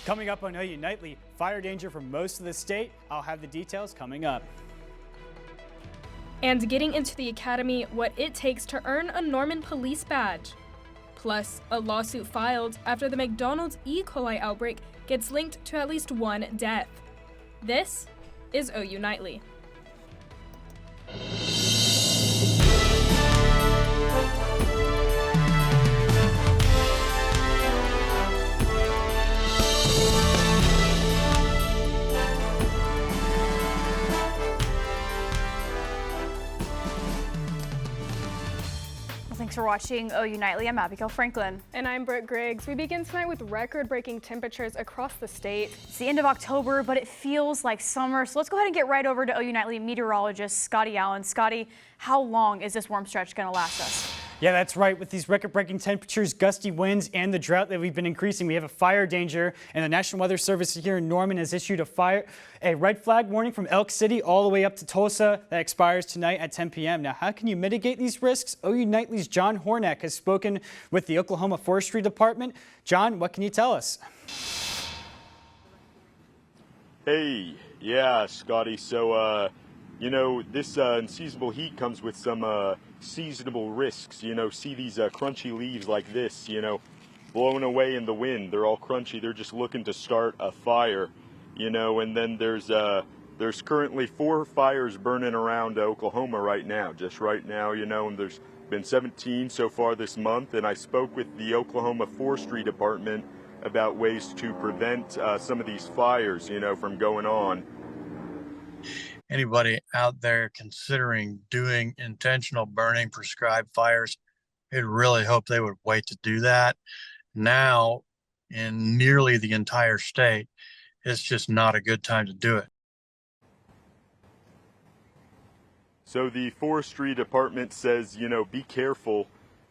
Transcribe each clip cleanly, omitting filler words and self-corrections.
Coming up on OU Nightly, fire danger for most of the state. I'll have the details coming up. And getting into the academy, what it takes to earn a Norman police badge. Plus, a lawsuit filed after the McDonald's E. coli outbreak gets linked to at least one death. This is OU Nightly. Thanks for watching OU Nightly. I'm Abigail Franklin. And I'm Brooke Griggs. We begin tonight with record-breaking temperatures across the state. It's the end of October, but it feels like summer. So let's go ahead and get right over to OU Nightly meteorologist Scotty Allen. Scotty, how long is this warm stretch going to last us? Yeah, that's right. With these record-breaking temperatures, gusty winds, and the drought that we've been increasing, we have a fire danger. And the National Weather Service here in Norman has issued a red flag warning from Elk City all the way up to Tulsa that expires tonight at 10 p.m. Now, how can you mitigate these risks? OU Nightly's John Hornak has spoken with the Oklahoma Forestry Department. John, what can you tell us? Hey, yeah, Scotty. So, this unseasonable heat comes with some seasonable risks. See these crunchy leaves like this, blowing away in the wind. They're all crunchy. They're just looking to start a fire, and then there's currently 4 fires burning around Oklahoma right now, and there's been 17 so far this month. And I spoke with the Oklahoma Forestry Department about ways to prevent some of these fires, from going on. Anybody out there considering doing intentional burning prescribed fires, I'd really hope they would wait to do that. Now, in nearly the entire state, it's just not a good time to do it. So the Forestry Department says, be careful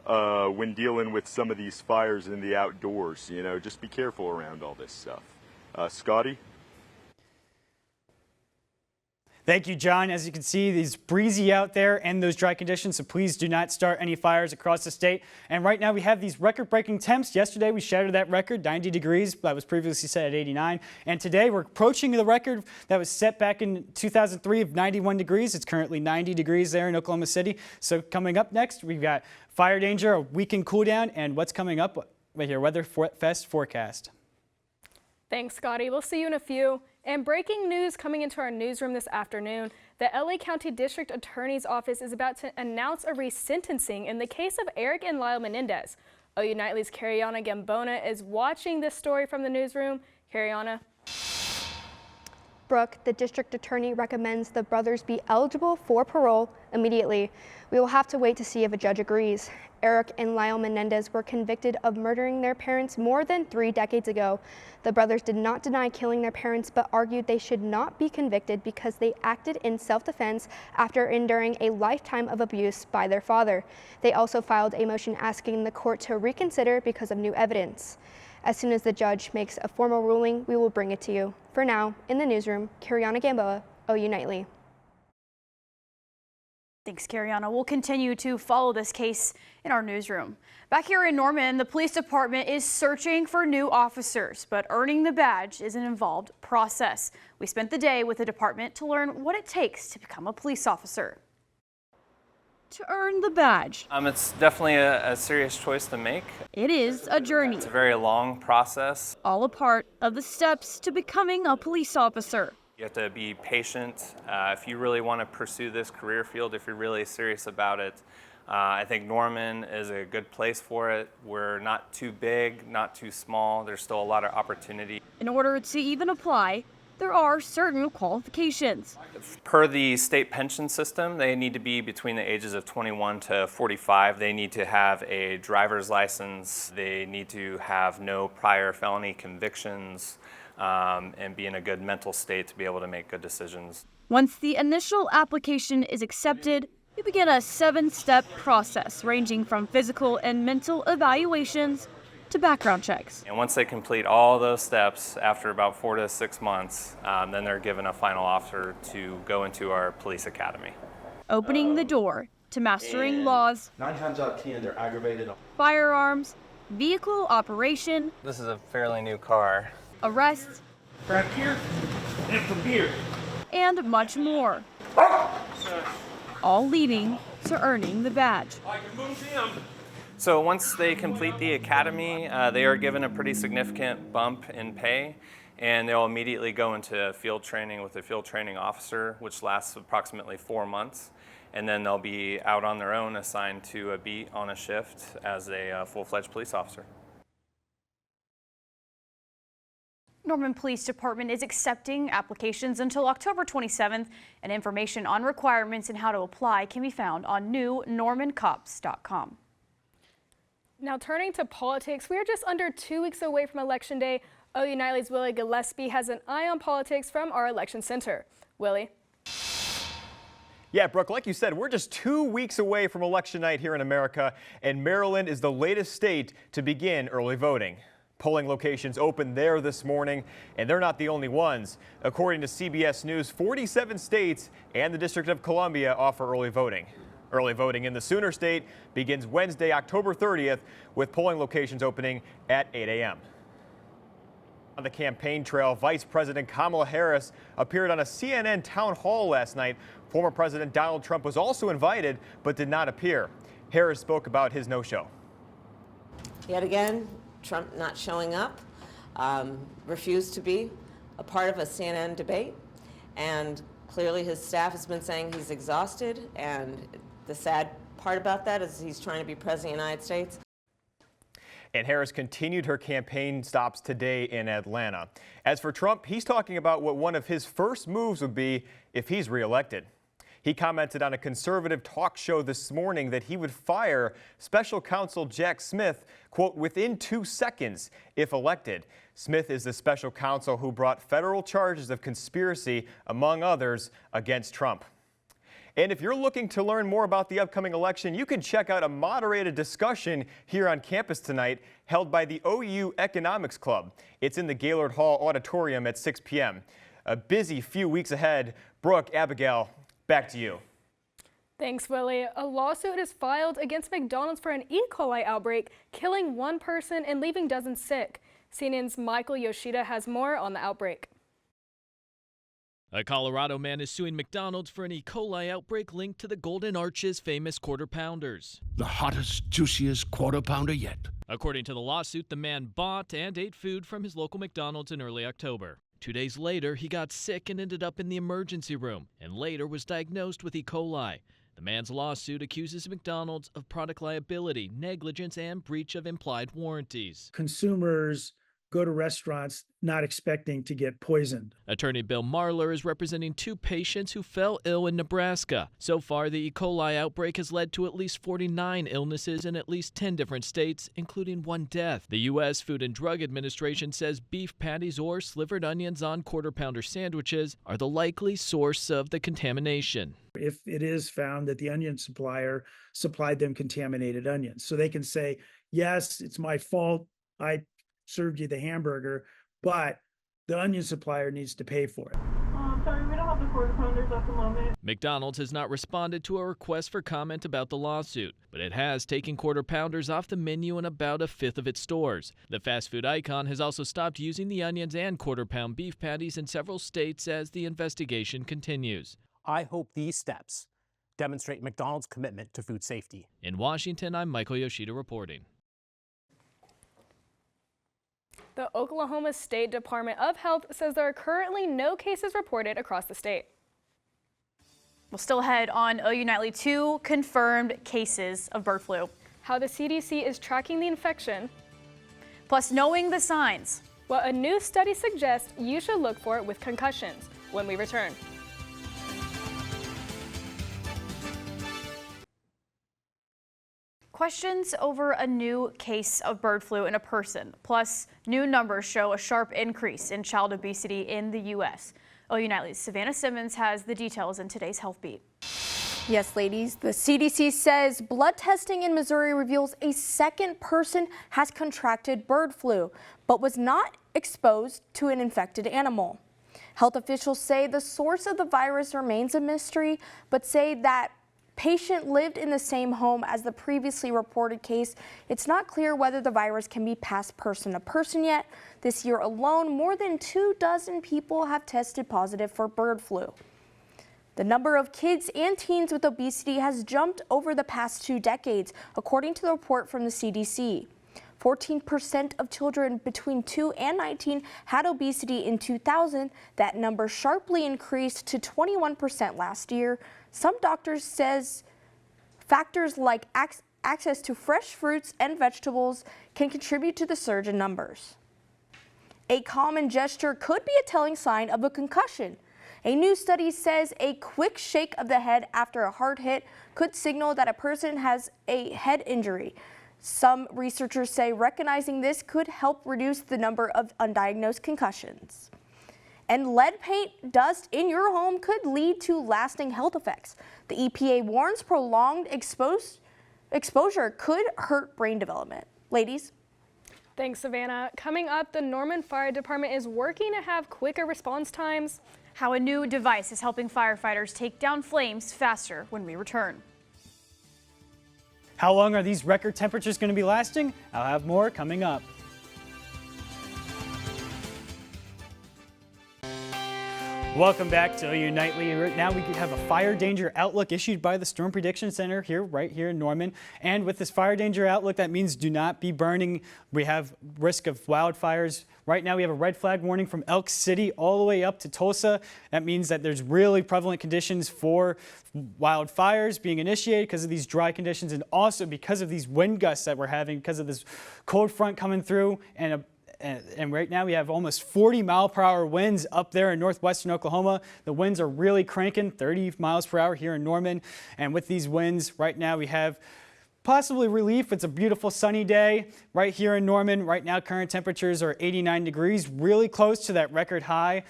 when dealing with some of these fires in the outdoors. Just be careful around all this stuff. Scotty? Thank you, John. As you can see, it's breezy out there and those dry conditions, so please do not start any fires across the state. And right now we have these record-breaking temps. Yesterday we shattered that record, 90 degrees, that was previously set at 89. And today we're approaching the record that was set back in 2003 of 91 degrees. It's currently 90 degrees there in Oklahoma City. So coming up next, we've got fire danger, a weekend cool down, and what's coming up right here, Weather Fest forecast. Thanks, Scotty. We'll see you in a few. And breaking news coming into our newsroom this afternoon, the LA County District Attorney's Office is about to announce a resentencing in the case of Eric and Lyle Menendez. OU Nightly's Cariana Gambona is watching this story from the newsroom. Cariana. Brooke, the district attorney recommends the brothers be eligible for parole immediately. We will have to wait to see if a judge agrees. Eric and Lyle Menendez were convicted of murdering their parents more than 3 decades ago. The brothers did not deny killing their parents, but argued they should not be convicted because they acted in self-defense after enduring a lifetime of abuse by their father. They also filed a motion asking the court to reconsider because of new evidence. As soon as the judge makes a formal ruling, we will bring it to you. For now, in the newsroom, Cariana Gamboa, OU Nightly. Thanks, Cariana. We'll continue to follow this case in our newsroom. Back here in Norman, the police department is searching for new officers, but earning the badge is an involved process. We spent the day with the department to learn what it takes to become a police officer. To earn the badge. It's definitely a serious choice to make. It is a journey. It's a very long process. All a part of the steps to becoming a police officer. You have to be patient. If you really want to pursue this career field, if you're really serious about it, I think Norman is a good place for it. We're not too big, not too small. There's still a lot of opportunity. In order to even apply, there are certain qualifications. Per the state pension system, they need to be between the ages of 21 to 45. They need to have a driver's license. They need to have no prior felony convictions and be in a good mental state to be able to make good decisions. Once the initial application is accepted, you begin a 7-step process ranging from physical and mental evaluations to background checks. And once they complete all those steps, after about 4 to 6 months, then they're given a final offer to go into our police academy. Opening the door to mastering laws, 9 times out of 10 they're aggravated. Firearms, vehicle operation. This is a fairly new car. arrests, Back here and from here. and much more, all leading to earning the badge. I can move him. So once they complete the academy, they are given a pretty significant bump in pay, and they'll immediately go into field training with a field training officer, which lasts approximately 4 months. And then they'll be out on their own, assigned to a beat on a shift as a full-fledged police officer. Norman Police Department is accepting applications until October 27th, and information on requirements and how to apply can be found on newnormancops.com. Now turning to politics, we are just under 2 weeks away from Election Day. OU Nightly's Willie Gillespie has an eye on politics from our election center. Willie? Yeah, Brooke, like you said, we're just 2 weeks away from election night here in America, and Maryland is the latest state to begin early voting. Polling locations opened there this morning, and they're not the only ones. According to CBS News, 47 states and the District of Columbia offer early voting. Early voting in the Sooner State begins Wednesday, October 30th, with polling locations opening at 8 a.m. On the campaign trail, Vice President Kamala Harris appeared on a CNN town hall last night. Former President Donald Trump was also invited, but did not appear. Harris spoke about his no-show. Yet again, Trump not showing up, refused to be a part of a CNN debate, and clearly his staff has been saying he's exhausted, and the sad part about that is he's trying to be president of the United States. And Harris continued her campaign stops today in Atlanta. As for Trump, he's talking about what one of his first moves would be if he's reelected. He commented on a conservative talk show this morning that he would fire special counsel Jack Smith, quote, within 2 seconds if elected. Smith is the special counsel who brought federal charges of conspiracy, among others, against Trump. And if you're looking to learn more about the upcoming election, you can check out a moderated discussion here on campus tonight held by the OU Economics Club. It's in the Gaylord Hall Auditorium at 6 p.m. A busy few weeks ahead. Brooke, Abigail, back to you. Thanks, Willie. A lawsuit is filed against McDonald's for an E. coli outbreak, killing one person and leaving dozens sick. CNN's Michael Yoshida has more on the outbreak. A Colorado man is suing McDonald's for an E. coli outbreak linked to the Golden Arches famous Quarter Pounders. The hottest, juiciest Quarter Pounder yet. According to the lawsuit, the man bought and ate food from his local McDonald's in early October. 2 days later, he got sick and ended up in the emergency room, and later was diagnosed with E. coli. The man's lawsuit accuses McDonald's of product liability, negligence, and breach of implied warranties. Consumers go to restaurants not expecting to get poisoned. Attorney Bill Marler is representing 2 patients who fell ill in Nebraska. So far, the E. coli outbreak has led to at least 49 illnesses in at least 10 different states, including 1 death. The U.S. Food and Drug Administration says beef patties or slivered onions on Quarter Pounder sandwiches are the likely source of the contamination. If it is found that the onion supplier supplied them contaminated onions, so they can say, yes, it's my fault, I served you the hamburger, but the onion supplier needs to pay for it. Sorry, we don't have the Quarter Pounders at the moment. McDonald's has not responded to a request for comment about the lawsuit, but it has taken Quarter Pounders off the menu in about a fifth of its stores. The fast food icon has also stopped using the onions and quarter pound beef patties in several states as the investigation continues. I hope these steps demonstrate McDonald's commitment to food safety. In Washington, I'm Michael Yoshida reporting. The Oklahoma State Department of Health says there are currently no cases reported across the state. We'll still ahead on OU Nightly, 2 confirmed cases of bird flu. How the CDC is tracking the infection. Plus knowing the signs. What a new study suggests you should look for with concussions when we return. Questions over a new case of bird flu in a person. Plus, new numbers show a sharp increase in child obesity in the U.S. OU Nightly's Savannah Simmons has the details in today's Health Beat. Yes, ladies, the CDC says blood testing in Missouri reveals a second person has contracted bird flu, but was not exposed to an infected animal. Health officials say the source of the virus remains a mystery, but say that patient lived in the same home as the previously reported case. It's not clear whether the virus can be passed person to person yet. This year alone, more than 24 people have tested positive for bird flu. The number of kids and teens with obesity has jumped over the past 2 decades, according to the report from the CDC. 14% of children between 2 and 19 had obesity in 2000. That number sharply increased to 21% last year. Some doctors says factors like access to fresh fruits and vegetables can contribute to the surge in numbers. A common gesture could be a telling sign of a concussion. A new study says a quick shake of the head after a hard hit could signal that a person has a head injury. Some researchers say recognizing this could help reduce the number of undiagnosed concussions. And lead paint dust in your home could lead to lasting health effects. The EPA warns prolonged exposure could hurt brain development. Ladies? Thanks, Savannah. Coming up, the Norman Fire Department is working to have quicker response times. How a new device is helping firefighters take down flames faster when we return. How long are these record temperatures going to be lasting? I'll have more coming up. Welcome back to OU Nightly. Right now we have a fire danger outlook issued by the Storm Prediction Center right here in Norman. And with this fire danger outlook, that means do not be burning. We have risk of wildfires. Right now we have a red flag warning from Elk City all the way up to Tulsa. That means that there's really prevalent conditions for wildfires being initiated because of these dry conditions and also because of these wind gusts that we're having because of this cold front coming through and right now we have almost 40-mile-per-hour winds up there in northwestern Oklahoma. The winds are really cranking, 30 miles per hour here in Norman. And with these winds, right now we have possibly relief. It's a beautiful sunny day right here in Norman. Right now current temperatures are 89 degrees, really close to that record high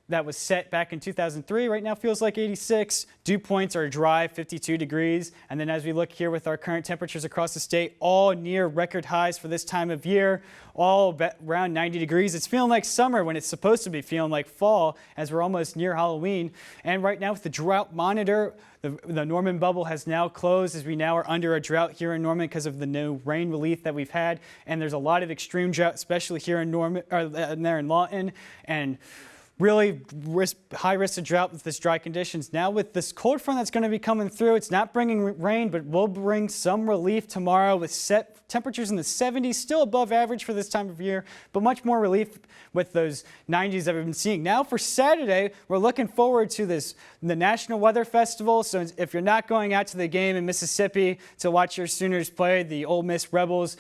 that was set back in 2003. Right now feels like 86. Dew points are dry, 52 degrees. And then as we look here with our current temperatures across the state, all near record highs for this time of year, all around 90 degrees. It's feeling like summer when it's supposed to be feeling like fall as we're almost near Halloween. And right now with the drought monitor, the Norman bubble has now closed as we now are under a drought here in Norman because of the new rain relief that we've had. And there's a lot of extreme drought, especially here in Norman, or there in Lawton. And really high risk of drought with this dry conditions. Now with this cold front that's going to be coming through, it's not bringing rain, but will bring some relief tomorrow with set temperatures in the 70s, still above average for this time of year, but much more relief with those 90s that we've been seeing. Now for Saturday, we're looking forward to the National Weather Festival. So if you're not going out to the game in Mississippi to watch your Sooners play, the Ole Miss Rebels,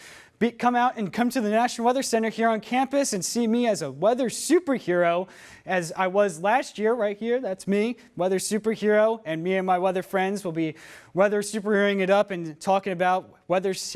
come out and come to the National Weather Center here on campus and see me as a weather superhero as I was last year right here. That's me, weather superhero, and me and my weather friends will be weather superheroing it up and talking about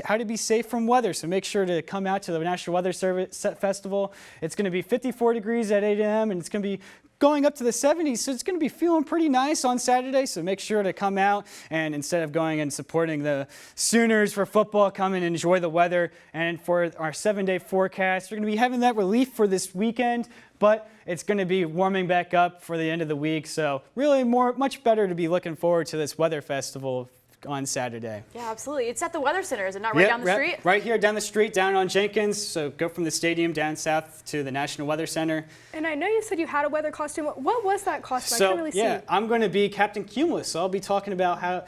how to be safe from weather. So make sure to come out to the National Weather Festival. It's going to be 54 degrees at 8 a.m. and it's going to be going up to the 70s, so it's going to be feeling pretty nice on Saturday. So make sure to come out and instead of going and supporting the Sooners for football, come and enjoy the weather. And for our 7-day forecast, we're going to be having that relief for this weekend, but it's going to be warming back up for the end of the week. So really much better to be looking forward to this weather festival on Saturday. Yeah, absolutely. It's at the Weather Center, is it not? Right down the street? Right here down the street, down on Jenkins. So go from the stadium down south to the National Weather Center. And I know you said you had a weather costume. What was that costume? So, I can't really see. I'm going to be Captain Cumulus. So I'll be talking about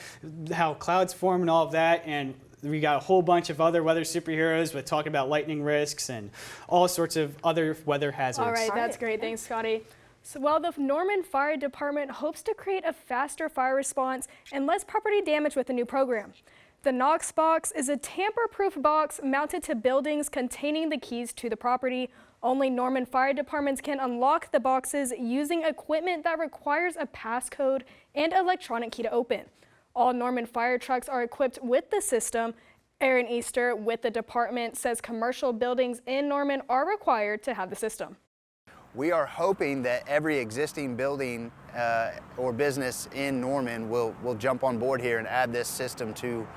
how clouds form and all of that. And we got a whole bunch of other weather superheroes with talking about lightning risks and all sorts of other weather hazards. All right, that's great. Thanks, Scotty. So while the Norman Fire Department hopes to create a faster fire response and less property damage with the new program, the Knox box is a tamper-proof box mounted to buildings containing the keys to the property. Only Norman Fire Departments can unlock the boxes using equipment that requires a passcode and electronic key to open. All Norman fire trucks are equipped with the system. Aaron Easter with the department says commercial buildings in Norman are required to have the system. We are hoping that every existing building or business in Norman will jump on board here and add this system to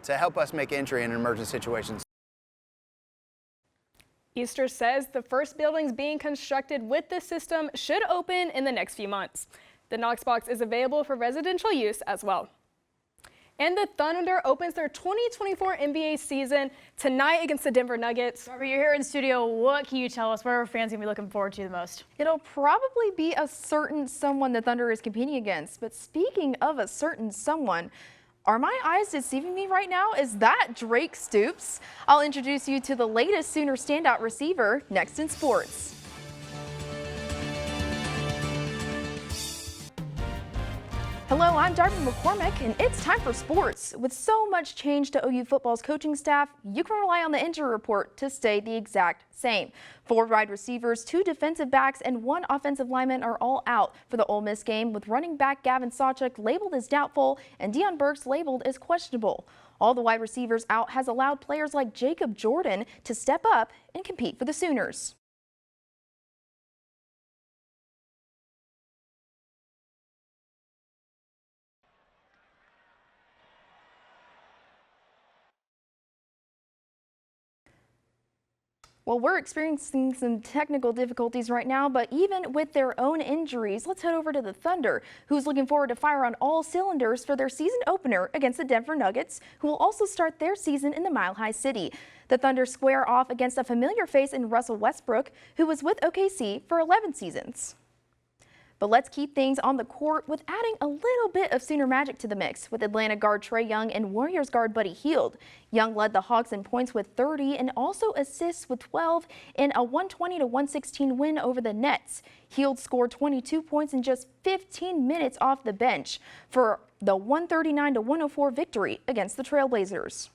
help us make entry in emergency situations. Easter says the first buildings being constructed with this system should open in the next few months. The Knox box is available for residential use as well. And the Thunder opens their 2024 NBA season tonight against the Denver Nuggets. Barbara, you're here in studio. What can you tell us? What are our fans going to be looking forward to the most? It'll probably be a certain someone the Thunder is competing against. But speaking of a certain someone, are my eyes deceiving me right now? Is that Drake Stoops? I'll introduce you to the latest Sooner standout receiver next in sports. Hello, I'm Darby McCormick, and it's time for sports. With so much change to OU football's coaching staff, you can rely on the injury report to stay the exact same. 4 wide receivers, 2 defensive backs, and 1 offensive lineman are all out for the Ole Miss game, with running back Gavin Sawchuk labeled as doubtful and Deion Burks labeled as questionable. All the wide receivers out has allowed players like Jacob Jordan to step up and compete for the Sooners. Well, we're experiencing some technical difficulties right now, but even with their own injuries, let's head over to the Thunder, who's looking forward to fire on all cylinders for their season opener against the Denver Nuggets, who will also start their season in the Mile High City. The Thunder square off against a familiar face in Russell Westbrook, who was with OKC for 11 seasons. But let's keep things on the court with adding a little bit of Sooner magic to the mix with Atlanta guard Trae Young and Warriors guard Buddy Hield. Young led the Hawks in points with 30 and also assists with 12 in a 120-116 win over the Nets. Hield scored 22 points in just 15 minutes off the bench for the 139-104 victory against the Trailblazers.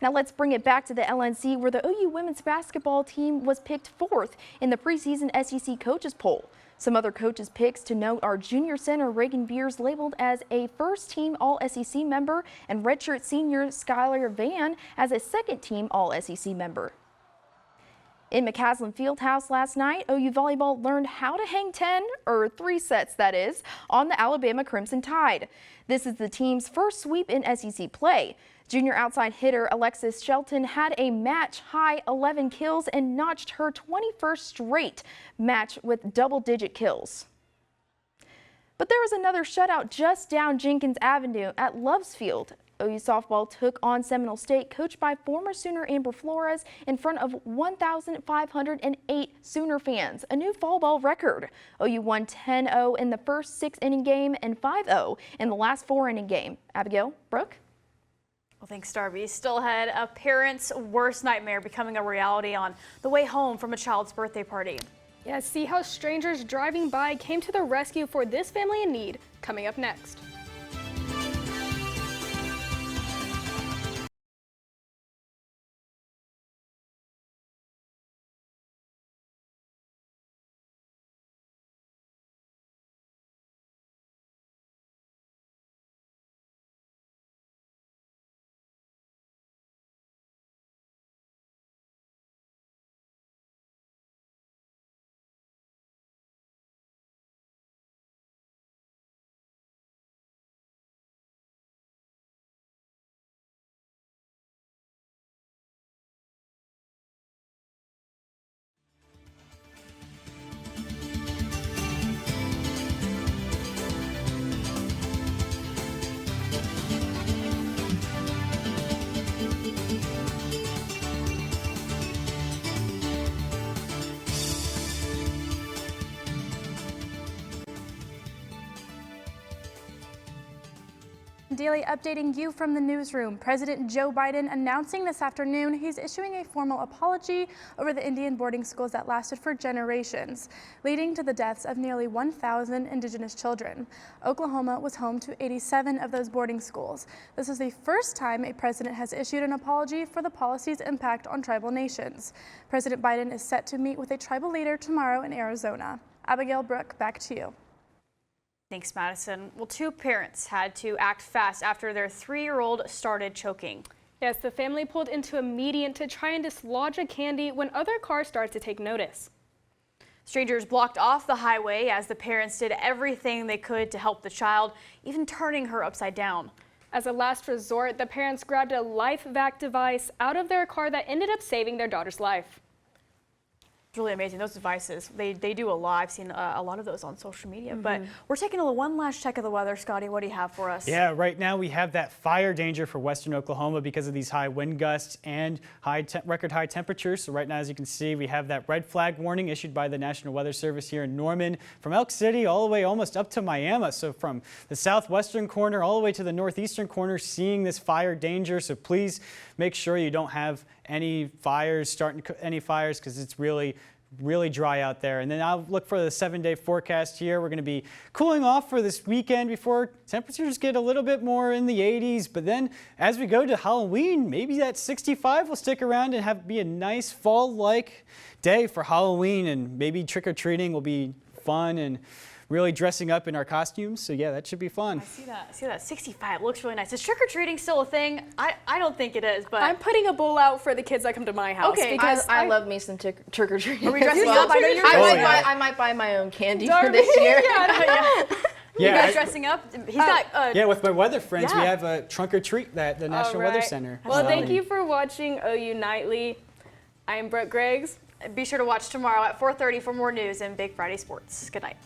Now let's bring it back to the LNC, where the OU women's basketball team was picked 4th in the preseason SEC coaches poll. Some other coaches' picks to note are junior center Reagan Beers, labeled as a first-team All-SEC member, and redshirt senior Skylar Vann as a second-team All-SEC member. In McCaslin Fieldhouse last night, OU volleyball learned how to hang 10, or 3 sets that is, on the Alabama Crimson Tide. This is the team's first sweep in SEC play. Junior outside hitter Alexis Shelton had a match-high 11 kills and notched her 21st straight match with double-digit kills. But there was another shutout just down Jenkins Avenue at Loves Field. OU softball took on Seminole State, coached by former Sooner Amber Flores, in front of 1,508 Sooner fans, a new fall ball record. OU won 10-0 in the first 6-inning game and 5-0 in the last 4-inning game. Abigail, Brooke? Well, thanks, Darby. Still ahead, a parent's worst nightmare becoming a reality on the way home from a child's birthday party. Yeah, see how strangers driving by came to the rescue for this family in need, coming up next. Daily updating you from the newsroom. President Joe Biden announcing this afternoon he's issuing a formal apology over the Indian boarding schools that lasted for generations, leading to the deaths of nearly 1,000 indigenous children. Oklahoma was home to 87 of those boarding schools. This is the first time a president has issued an apology for the policy's impact on tribal nations. President Biden is set to meet with a tribal leader tomorrow in Arizona. Abigail, Brooke, back to you. Thanks, Madison. Well, 2 parents had to act fast after their 3-year-old started choking. Yes, the family pulled into a median to try and dislodge a candy when other cars started to take notice. Strangers blocked off the highway as the parents did everything they could to help the child, even turning her upside down. As a last resort, the parents grabbed a life vac device out of their car that ended up saving their daughter's life. It's really amazing. Those devices, they do a lot. I've seen a lot of those on social media. But we're taking one last check of the weather. Scotty, what do you have for us? Yeah, right now we have that fire danger for western Oklahoma because of these high wind gusts and record high temperatures. So right now, as you can see, we have that red flag warning issued by the National Weather Service here in Norman, from Elk City all the way almost up to Miami. So from the southwestern corner all the way to the northeastern corner, seeing this fire danger. So please make sure you don't have any fires, because it's really dry out there. And then I'll look for the 7-day forecast here. We're going to be cooling off for this weekend before temperatures get a little bit more in the 80s. But then as we go to Halloween, maybe that 65 will stick around and be a nice fall-like day for Halloween. And maybe trick-or-treating will be fun and really dressing up in our costumes. So yeah, that should be fun. I see that. 65 looks really nice. Is trick-or-treating still a thing? I don't think it is, but I'm putting a bowl out for the kids that come to my house. Okay, because I love me some trick-or-treating. Are we dressing up? I might buy my own candy for this year. You guys dressing up? He's got. Yeah, with my weather friends, we have a trunk or treat at the National Weather Center. Well, thank you for watching OU Nightly. I'm Brooke Griggs. Be sure to watch tomorrow at 4:30 for more news and Big Friday Sports. Good night.